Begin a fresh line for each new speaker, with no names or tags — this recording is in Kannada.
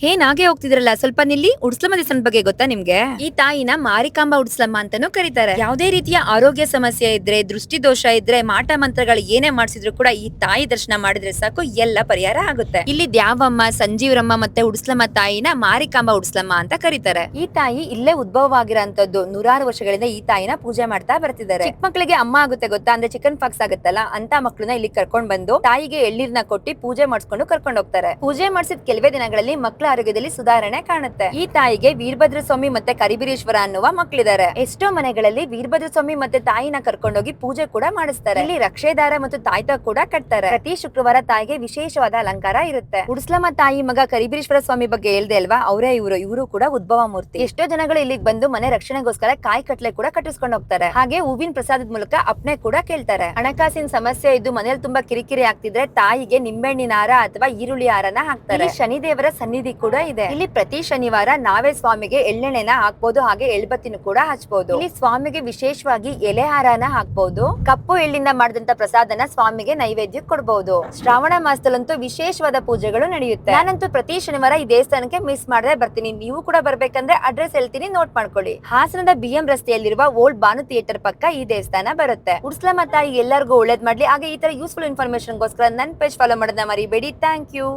ಏನಾಗೆ ಹೋಗ್ತಿದ್ರಲ್ಲ ಸ್ವಲ್ಪ ನಿಲ್ಲಿ. ಉಡ್ಸ್ಲಮ್ಮ ದೇವಸ್ಥಾನದ ಬಗ್ಗೆ ಗೊತ್ತಾ ನಿಮ್ಗೆ? ಈ ತಾಯಿನ ಮಾರಿಕಾಂಬಾ ಉಡ್ಸ್ಲಮ್ಮ ಅಂತಾನೂ ಕರೀತಾರೆ. ಯಾವುದೇ ರೀತಿಯ ಆರೋಗ್ಯ ಸಮಸ್ಯೆ ಇದ್ರೆ, ದೃಷ್ಟಿ ದೋಷ ಇದ್ರೆ, ಮಾಟ ಮಂತ್ರಗಳು ಏನೇ ಮಾಡ್ಸಿದ್ರು ಕೂಡ ಈ ತಾಯಿ ದರ್ಶನ ಮಾಡಿದ್ರೆ ಸಾಕು ಎಲ್ಲ ಪರಿಹಾರ ಆಗುತ್ತೆ. ಇಲ್ಲಿ ದ್ಯಾವಮ್ಮ, ಸಂಜೀವರಮ್ಮ ಮತ್ತೆ ಉಡ್ಸ್ಲಮ್ಮ ತಾಯಿನ ಮಾರಿಕಾಂಬಾ ಉಡ್ಸ್ಲಮ್ಮ ಅಂತ ಕರೀತಾರೆ. ಈ ತಾಯಿ ಇಲ್ಲೇ ಉದ್ಭವವಾಗಿರೋಂಥದ್ದು. ನೂರಾರು ವರ್ಷಗಳಿಂದ ಈ ತಾಯಿನ ಪೂಜೆ ಮಾಡ್ತಾ ಬರ್ತಿದ್ದಾರೆ. ಚಿಕ್ಕ ಮಕ್ಕಳಿಗೆ ಅಮ್ಮ ಆಗುತ್ತೆ ಗೊತ್ತಾ, ಅಂದ್ರೆ ಚಿಕನ್ ಫಾಕ್ಸ್ ಆಗುತ್ತಲ್ಲ ಅಂತ ಮಕ್ಕಳನ್ನ ಇಲ್ಲಿ ಕರ್ಕೊಂಡ್ ಬಂದು ತಾಯಿಗೆ ಎಳ್ನೀರ್ನ ಕೊಟ್ಟಿ ಪೂಜೆ ಮಾಡಿಸ್ಕೊಂಡು ಕರ್ಕೊಂಡು ಹೋಗ್ತಾರೆ. ಪೂಜೆ ಮಾಡಿಸಿದ ಕೆಲವೇ ದಿನಗಳಲ್ಲಿ ಮಕ್ಕಳ ಆರೋಗ್ಯದಲ್ಲಿ ಸುಧಾರಣೆ ಕಾಣುತ್ತೆ. ಈ ತಾಯಿಗೆ ವೀರಭದ್ರ ಸ್ವಾಮಿ ಮತ್ತೆ ಕರಿಬೀರೇಶ್ವರ ಅನ್ನುವ ಮಕ್ಕಳಿದ್ದಾರೆ. ಎಷ್ಟೋ ಮನೆಗಳಲ್ಲಿ ವೀರಭದ್ರ ಸ್ವಾಮಿ ಮತ್ತೆ ತಾಯಿನ ಕರ್ಕೊಂಡೋಗಿ ಪೂಜೆ ಕೂಡ ಮಾಡಿಸ್ತಾರೆ. ಇಲ್ಲಿ ರಕ್ಷೆದಾರ ಮತ್ತು ತಾಯ್ತ ಕೂಡ ಕಟ್ತಾರೆ. ಪ್ರತಿ ಶುಕ್ರವಾರ ತಾಯಿಗೆ ವಿಶೇಷವಾದ ಅಲಂಕಾರ ಇರುತ್ತೆ. ಉಡ್ಸ್ಲಮ್ಮ ತಾಯಿ ಮಗ ಕರಿಬೀರೇಶ್ವರ ಸ್ವಾಮಿ ಬಗ್ಗೆ ಹೇಳ್ದೆ ಅಲ್ವಾ, ಅವರೇ ಇವರು ಕೂಡ ಉದ್ಭವ ಮೂರ್ತಿ. ಎಷ್ಟೋ ಜನಗಳು ಇಲ್ಲಿಗೆ ಬಂದು ಮನೆ ರಕ್ಷಣೆಗೋಸ್ಕರ ಕಾಯಿ ಕಟ್ಲೆ ಕೂಡ ಕಟ್ಟಿಸ್ಕೊಂಡು ಹೋಗ್ತಾರೆ. ಹಾಗೆ ಹೂವಿನ ಪ್ರಸಾದದ ಮೂಲಕ ಅಪ್ನೆ ಕೂಡ ಕೇಳ್ತಾರೆ. ಹಣಕಾಸಿನ ಸಮಸ್ಯೆ ಇದ್ದು ಮನೇಲಿ ತುಂಬಾ ಕಿರಿಕಿರಿ ಆಗ್ತಿದ್ರೆ ತಾಯಿಗೆ ನಿಂಬೆಹಣ್ಣಿನ ಹಾರ ಅಥವಾ ಈರುಳ್ಳಿ ಹಾರನ ಹಾಕ್ತಾರೆ. ಶನಿ ದೇವರ ಸನ್ನಿಧಿ ಕೂಡ ಇದೆ. ಇಲ್ಲಿ ಪ್ರತಿ ಶನಿವಾರ ನಾವೇ ಸ್ವಾಮಿಗೆ ಎಳ್ಳೆಣ್ಣೆನ ಹಾಕ್ಬಹುದು, ಹಾಗೆ ಎಳ್ಬತ್ತಿನೂ ಕೂಡ ಹಚ್ಬಹುದು. ಇಲ್ಲಿ ಸ್ವಾಮಿಗೆ ವಿಶೇಷವಾಗಿ ಎಲೆ ಹಾರನ ಹಾಕ್ಬಹುದು. ಕಪ್ಪು ಎಳ್ಳಿಂದ ಮಾಡಿದಂತ ಪ್ರಸಾದನ ಸ್ವಾಮಿಗೆ ನೈವೇದ್ಯ ಕೊಡಬಹುದು. ಶ್ರಾವಣ ಮಾಸದಲ್ಲಂತೂ ವಿಶೇಷವಾದ ಪೂಜೆಗಳು ನಡೆಯುತ್ತೆ. ನಾನಂತೂ ಪ್ರತಿ ಶನಿವಾರ ಈ ದೇವಸ್ಥಾನಕ್ಕೆ ಮಿಸ್ ಮಾಡದೆ ಬರ್ತೀನಿ. ನೀವು ಕೂಡ ಬರ್ಬೇಕಂದ್ರೆ ಅಡ್ರೆಸ್ ಹೇಳ್ತೀನಿ, ನೋಟ್ ಮಾಡ್ಕೊಳ್ಳಿ. ಹಾಸನದ BM ರಸ್ತೆಯಲ್ಲಿರುವ ಓಲ್ಡ್ ಬಾನು ಥಿಯೇಟರ್ ಪಕ್ಕ ಈ ದೇವಸ್ಥಾನ ಬರುತ್ತೆ. ಉಡ್ಸ್ಲಮ್ಮ ತಾಯಿ ಎಲ್ಲರಿಗೂ ಒಳ್ಳೇದ್ ಮಾಡ್ಲಿ. ಹಾಗೆ ಈ ತರ ಯೂಸ್ಫುಲ್ ಇನ್ಫಾರ್ಮೇಶನ್ ಗೋಸ್ಕರ ನನ್ನ ಪೇಜ್ ಫಾಲೋ ಮಾಡೋದನ್ನ ಮರಿಬೇಡಿ. Thank you.